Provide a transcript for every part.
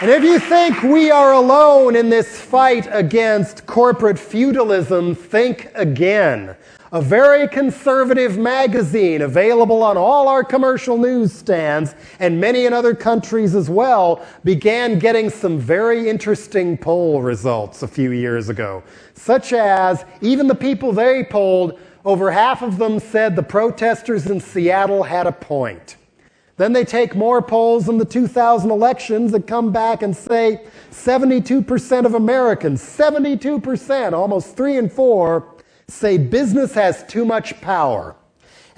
And if you think we are alone in this fight against corporate feudalism, think again. A very conservative magazine available on all our commercial newsstands and many in other countries as well began getting some very interesting poll results a few years ago. Such as, even the people they polled, over half of them said the protesters in Seattle had a point. Then they take more polls in the 2000 elections that come back and say 72% of Americans, 72%, almost 3 in 4, say business has too much power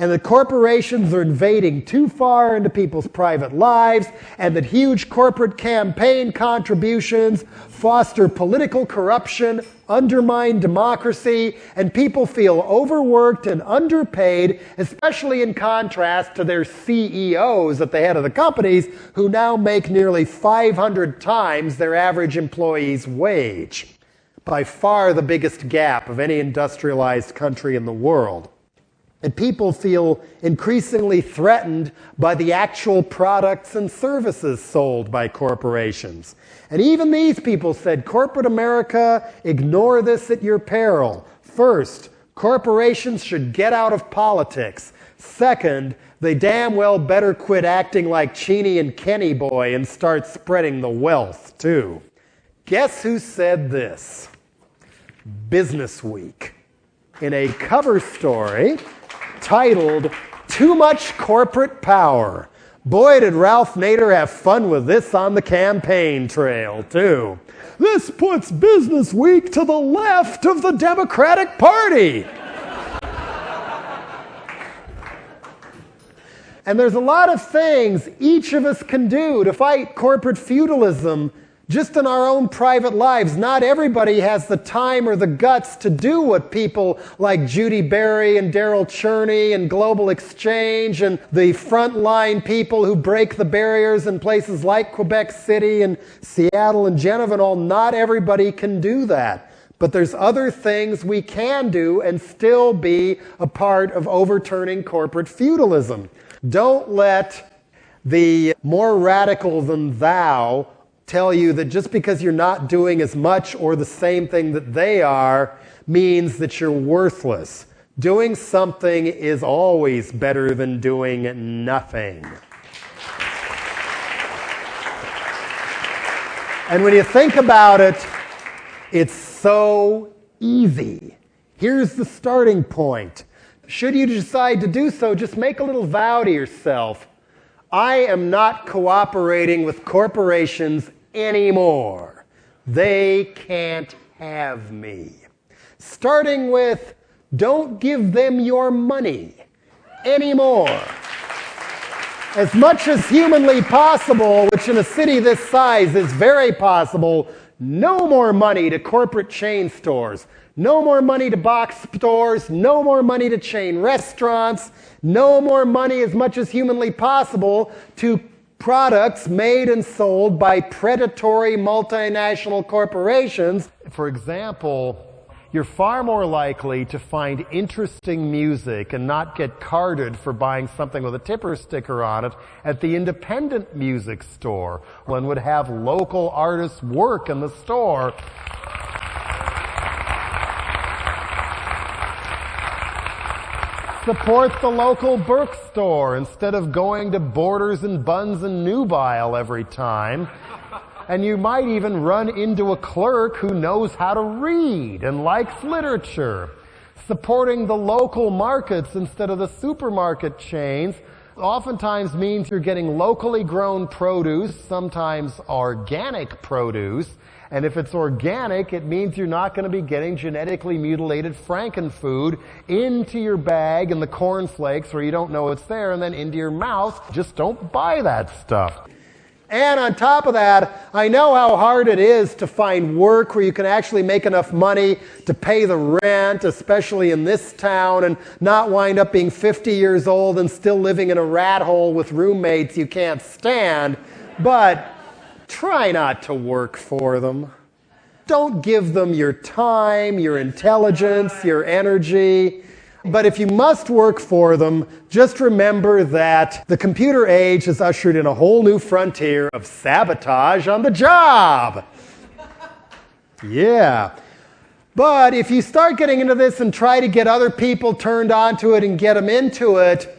and that corporations are invading too far into people's private lives and that huge corporate campaign contributions foster political corruption, undermine democracy, and people feel overworked and underpaid, especially in contrast to their CEOs at the head of the companies who now make nearly 500 times their average employee's wage. By far the biggest gap of any industrialized country in the world. And people feel increasingly threatened by the actual products and services sold by corporations. And even these people said, corporate America, ignore this at your peril. First, corporations should get out of politics. Second, they damn well better quit acting like Cheney and Kenny Boy and start spreading the wealth, too. Guess who said this? Business Week, in a cover story titled, Too Much Corporate Power. Boy, did Ralph Nader have fun with this on the campaign trail, too. This puts Business Week to the left of the Democratic Party. And there's a lot of things each of us can do to fight corporate feudalism just in our own private lives. Not everybody has the time or the guts to do what people like Judy Berry and Daryl Cherney and Global Exchange and the frontline people who break the barriers in places like Quebec City and Seattle and Geneva and all. Not everybody can do that. But there's other things we can do and still be a part of overturning corporate feudalism. Don't let the more radical than thou tell you that just because you're not doing as much or the same thing that they are means that you're worthless. Doing something is always better than doing nothing. And when you think about it, it's so easy. Here's the starting point. Should you decide to do so, just make a little vow to yourself. I am not cooperating with corporations anymore. They can't have me. Starting with, don't give them your money anymore. As much as humanly possible, which in a city this size is very possible, no more money to corporate chain stores. No more money to box stores. No more money to chain restaurants. No more money, as much as humanly possible, to products made and sold by predatory multinational corporations. For example, you're far more likely to find interesting music and not get carded for buying something with a tipper sticker on it at the independent music store. One would have local artists work in the store. Support the local bookstore instead of going to Borders and Buns and Nubile every time. And you might even run into a clerk who knows how to read and likes literature. Supporting the local markets instead of the supermarket chains oftentimes means you're getting locally grown produce, sometimes organic produce. And if it's organic, it means you're not going to be getting genetically mutilated frankenfood into your bag and the cornflakes where you don't know it's there and then into your mouth. Just don't buy that stuff. And on top of that, I know how hard it is to find work where you can actually make enough money to pay the rent, especially in this town, and not wind up being 50 years old and still living in a rat hole with roommates you can't stand. But try not to work for them. Don't give them your time, your intelligence, your energy. But if you must work for them, just remember that the computer age has ushered in a whole new frontier of sabotage on the job. Yeah. But if you start getting into this and try to get other people turned onto it and get them into it,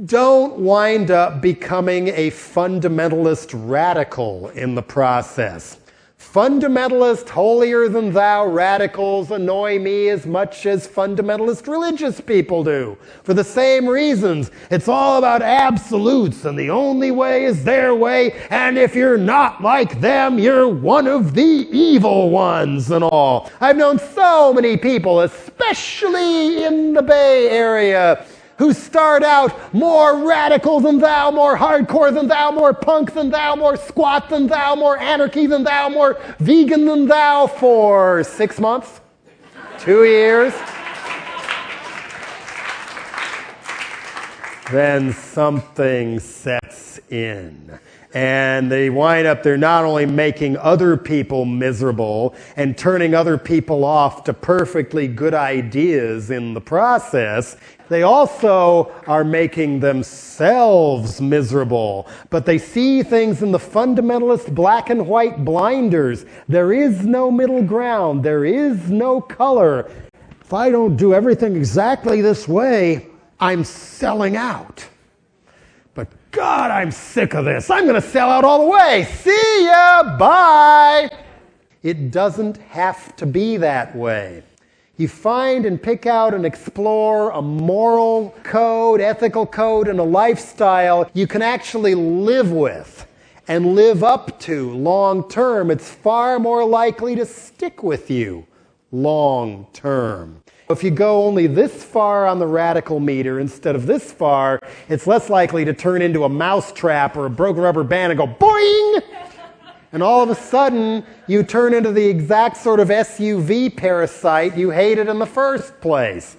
don't wind up becoming a fundamentalist radical in the process. Fundamentalist, holier-than-thou radicals annoy me as much as fundamentalist religious people do, for the same reasons. It's all about absolutes, and the only way is their way, and if you're not like them, you're one of the evil ones and all. I've known so many people, especially in the Bay Area, who start out more radical than thou, more hardcore than thou, more punk than thou, more squat than thou, more anarchy than thou, more vegan than thou for 6 months, 2 years. Then something sets in. And they wind up, they're not only making other people miserable and turning other people off to perfectly good ideas in the process, they also are making themselves miserable. But they see things in the fundamentalist black and white blinders. There is no middle ground. There is no color. If I don't do everything exactly this way, I'm selling out. But God, I'm sick of this. I'm going to sell out all the way. See ya. Bye. It doesn't have to be that way. You find and pick out and explore a moral code, ethical code, and a lifestyle you can actually live with and live up to long term. It's far more likely to stick with you long term. If you go only this far on the radical meter instead of this far, it's less likely to turn into a mousetrap or a broken rubber band and go boing! And all of a sudden, you turn into the exact sort of SUV parasite you hated in the first place.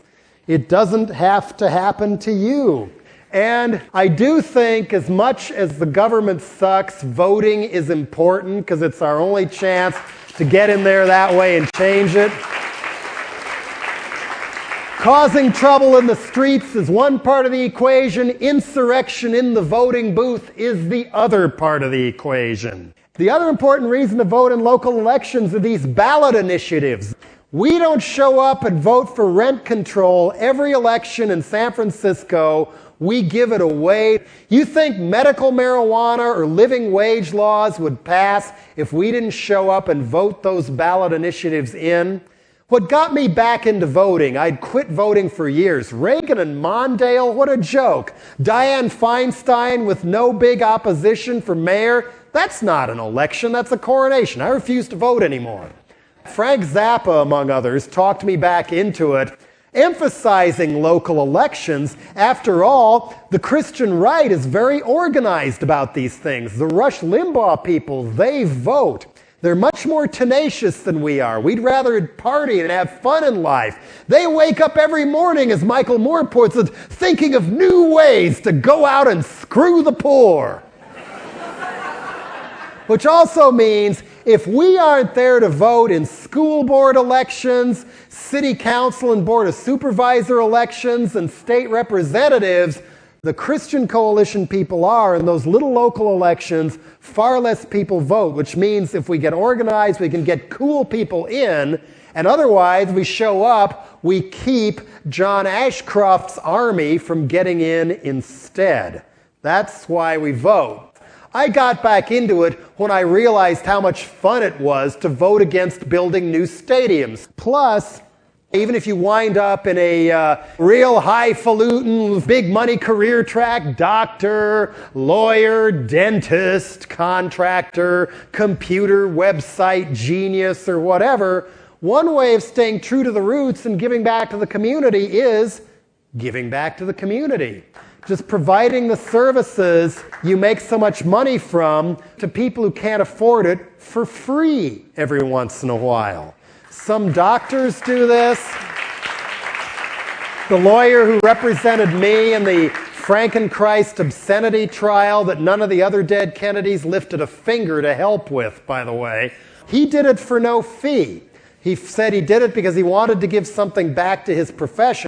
It doesn't have to happen to you. And I do think, as much as the government sucks, voting is important because it's our only chance to get in there that way and change it. Causing trouble in the streets is one part of the equation. Insurrection in the voting booth is the other part of the equation. The other important reason to vote in local elections are these ballot initiatives. We don't show up and vote for rent control every election in San Francisco. We give it away. You think medical marijuana or living wage laws would pass if we didn't show up and vote those ballot initiatives in? What got me back into voting, I'd quit voting for years. Reagan and Mondale, what a joke. Dianne Feinstein with no big opposition for mayor, that's not an election, that's a coronation. I refuse to vote anymore. Frank Zappa, among others, talked me back into it, emphasizing local elections. After all, the Christian right is very organized about these things. The Rush Limbaugh people, they vote. They're much more tenacious than we are. We'd rather party and have fun in life. They wake up every morning, as Michael Moore puts it, thinking of new ways to go out and screw the poor. Which also means if we aren't there to vote in school board elections, city council and board of supervisor elections, and state representatives, the Christian coalition people are, in those little local elections, far less people vote, which means if we get organized, we can get cool people in, and otherwise we show up, we keep John Ashcroft's army from getting in instead. That's why we vote. I got back into it when I realized how much fun it was to vote against building new stadiums. Plus, even if you wind up in a real highfalutin, big money career track, doctor, lawyer, dentist, contractor, computer, website genius, or whatever, one way of staying true to the roots and giving back to the community is giving back to the community. Just providing the services you make so much money from to people who can't afford it for free every once in a while. Some doctors do this. The lawyer who represented me in the Frankenchrist obscenity trial that none of the other dead Kennedys lifted a finger to help with, by the way, he did it for no fee. He said he did it because he wanted to give something back to his profession.